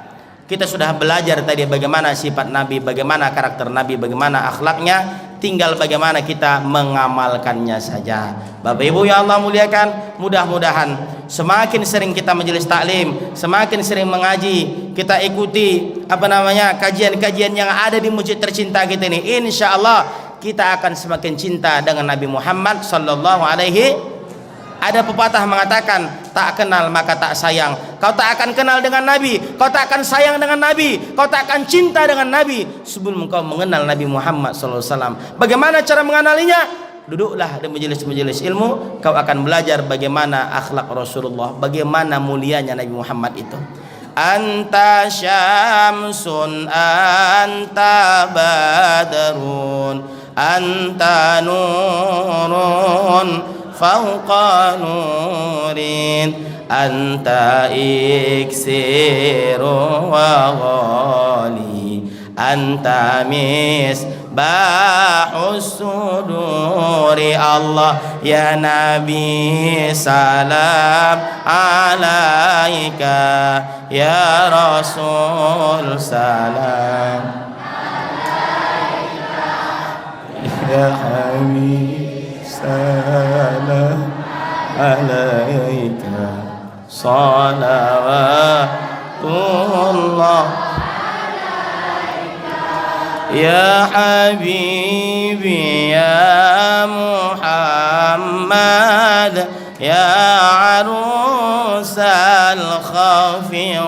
Kita sudah belajar tadi bagaimana sifat Nabi, bagaimana karakter Nabi, bagaimana akhlaknya. Tinggal bagaimana kita mengamalkannya saja. Bapak Ibu yang Allah muliakan, mudah-mudahan semakin sering kita majelis taklim, semakin sering mengaji, kita ikuti kajian-kajian yang ada di masjid tercinta kita ini, insya Allah kita akan semakin cinta dengan Nabi Muhammad sallallahu alaihi. Ada pepatah mengatakan, tak kenal maka tak sayang. Kau tak akan kenal dengan Nabi, kau tak akan sayang dengan Nabi, kau tak akan cinta dengan Nabi sebelum kau mengenal Nabi Muhammad SAW. Bagaimana cara mengenalinya? Duduklah di majelis-majelis ilmu, kau akan belajar bagaimana akhlak Rasulullah, bagaimana mulianya Nabi Muhammad itu. Anta syamsun, anta badrun, anta nurun fauqa nurin, anta iksiru wa ghali, anta misbahus suduri. Allah ya Nabi salam alaika, ya Rasul salam يا حبيبي سلام عليك صلوات الله يا حبيبي يا محمد يا عروس الخفقين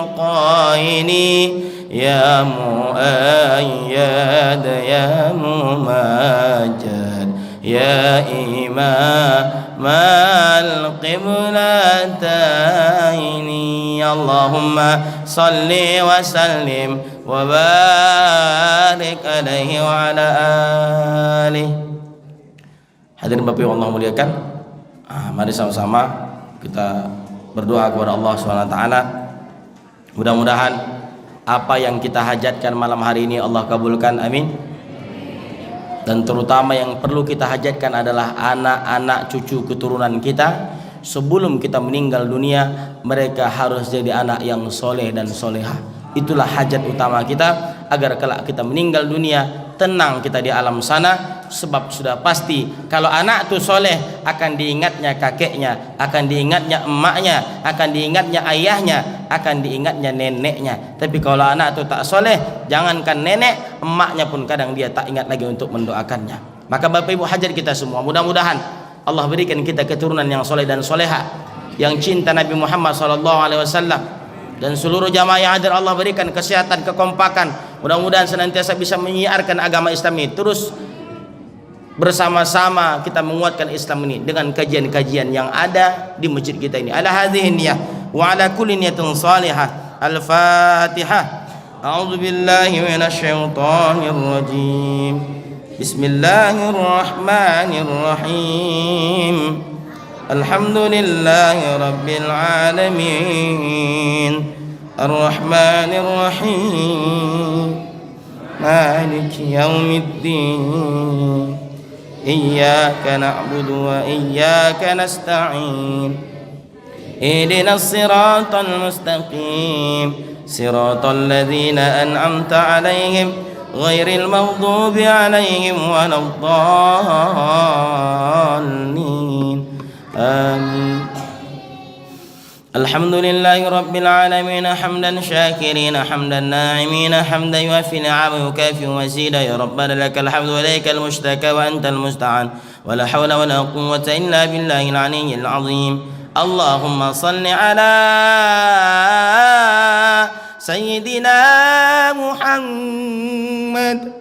يا مؤيد يا ممجد يا إمام القبلتين اللهم صل وسلم وبارك عليه وعلى آله. Hadirin Bapak yang Allah muliakan, mari sama-sama kita berdoa kepada Allah SWT. Mudah-mudahan apa yang kita hajatkan malam hari ini Allah kabulkan, amin. Dan terutama yang perlu kita hajatkan adalah anak-anak cucu keturunan kita. Sebelum kita meninggal dunia, mereka harus jadi anak yang soleh dan soleha. Itulah hajat utama kita, agar kelak kita meninggal dunia tenang kita di alam sana. Sebab sudah pasti kalau anak itu soleh akan diingatnya kakeknya, akan diingatnya emaknya, akan diingatnya ayahnya, akan diingatnya neneknya. Tapi kalau anak itu tak soleh, jangankan nenek, emaknya pun kadang dia tak ingat lagi untuk mendoakannya. Maka Bapak Ibu, hajat kita semua mudah-mudahan Allah berikan kita keturunan yang soleh dan soleha, yang cinta Nabi Muhammad SAW, dan seluruh jamaah yang hadir Allah berikan kesehatan, kekompakan. Mudah-mudahan senantiasa bisa menyiarkan agama Islam ini. Terus bersama-sama kita menguatkan Islam ini dengan kajian-kajian yang ada di masjid kita ini. Ala hadhihi niyyah wa ala kulli niyatin salihah. Al-Fatihah. A'udzu billahi minasy syaithanir rajim. Bismillahirrahmanirrahim. Alhamdulillahi rabbil alamin. Ar-Rahmanir Rahim. Maliki yaumiddin. Iyyaka na'budu wa iyyaka nasta'in. Ihdinas siratal mustaqim. Siratal ladzina an'amta 'alaihim ghairil maghdubi 'alaihim waladdallin. Amin. Alhamdulillahi rabbil alamin hamdan syakirin hamdan na'imin hamdan yuwaffi ni'amahu yukafi mazida ya rabbana lakal hamdu wa ilaikal mushtaka wa antal musta'an wa la hawla wa la quwwata illa billahil aliyyil azim. Allahumma salli ala sayyidina Muhammad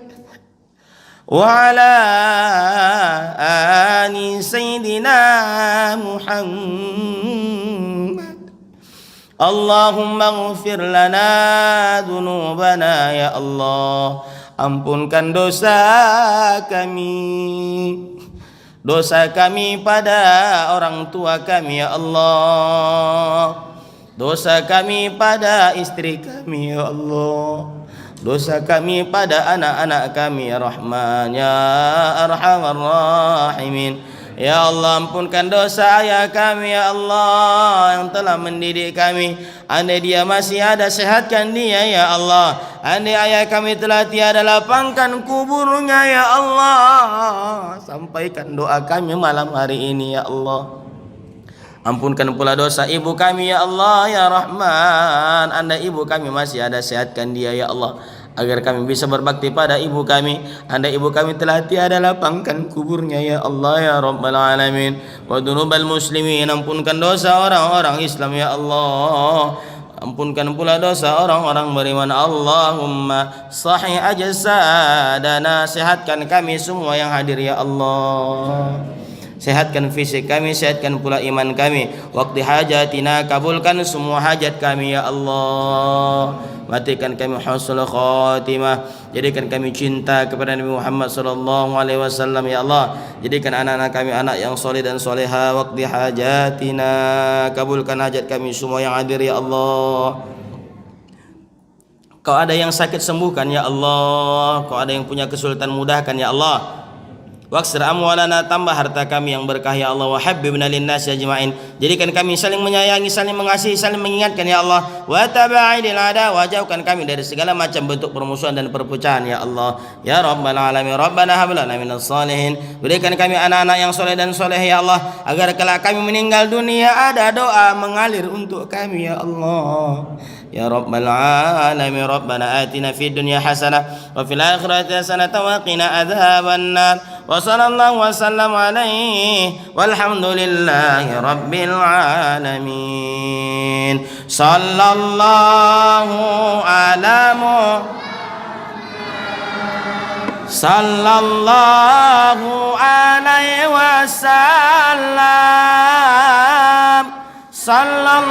wa ala ali sayyidina Muhammad. Allahumma ighfir lana dhunubana ya Allah. Ampunkan dosa kami, dosa kami pada orang tua kami ya Allah, dosa kami pada istri kami ya Allah, dosa kami pada anak-anak kami ya Rahman ya Arhamar Rahimin. Ya Allah, ampunkan dosa ayah kami ya Allah yang telah mendidik kami. Andai dia masih ada, sehatkan dia ya Allah. Andai ayah kami telah tiada, lapangkan kuburnya ya Allah. Sampaikan doa kami malam hari ini ya Allah. Ampunkan pula dosa ibu kami ya Allah ya Rahman. Andai ibu kami masih ada, sehatkan dia ya Allah, agar kami bisa berbakti pada ibu kami. Andai ibu kami telah tiada, lapangkan kuburnya ya Allah ya Rabbal Alamin. Wa dzunubal muslimin, ampunkan dosa orang-orang Islam ya Allah. Ampunkan pula dosa orang-orang beriman. Allahumma sahih ajsadana, sehatkan kami semua yang hadir ya Allah. Sehatkan fisik kami, sehatkan pula iman kami. Waqti hajatina, kabulkan semua hajat kami ya Allah. Matikan kami husnul khatimah. Jadikan kami cinta kepada Nabi Muhammad sallallahu alaihi wasallam ya Allah. Jadikan anak-anak kami anak yang soleh dan soleha. Waqti hajatina, kabulkan hajat kami semua yang hadir ya Allah. Kau ada yang sakit, sembuhkan ya Allah. Kau ada yang punya kesulitan, mudahkan ya Allah. Waksir amwalana, tambah harta kami yang berkah ya Allah. Wa habbibna linnas ajma'in, jadikan kami saling menyayangi, saling mengasihi, saling mengingatkan ya Allah. Wa taba'idil ada, wajauhkan kami dari segala macam bentuk permusuhan dan perpecahan ya Allah. Ya Rabbal alamin, Rabbana hab lana minas salihin, berikan kami anak-anak yang soleh dan soleh ya Allah, agar kelak kami meninggal dunia ada doa mengalir untuk kami ya Allah. Ya Rabbal alamin, Rabbana atina fid dunya hasanah wa fil akhirati hasanah wa qina adzabannar. Wa sallallahu wa sallam alaihi walhamdulillahi rabbil alamin. Sallallahu alaihi wasallam. Sallallahu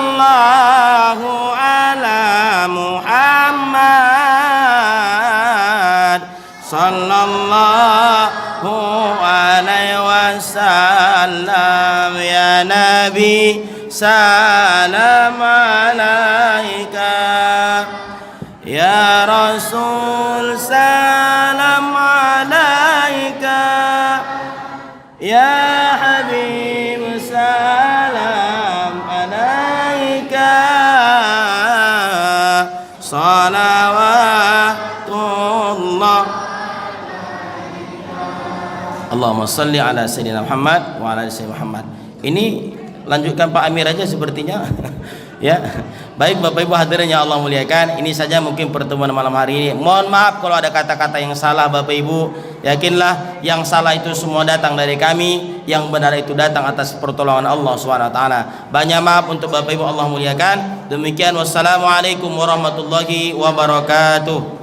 ala Muhammad. Sallallahu alaihi wasallam. Ya Nabi salam alaika, ya Rasul salam alaika, ya Habib salam alaika. Salawatullah. Allahumma salli ala Sayyidina Muhammad wa ala Sayyidina Muhammad. Ini lanjutkan Pak Amir aja sepertinya. Ya, baik Bapak Ibu hadirin yang Allah muliakan, ini saja mungkin pertemuan malam hari ini. Mohon maaf kalau ada kata-kata yang salah Bapak Ibu. Yakinlah yang salah itu semua datang dari kami, yang benar itu datang atas pertolongan Allah SWT. Banyak maaf untuk Bapak Ibu Allah muliakan. Demikian, wassalamualaikum warahmatullahi wabarakatuh.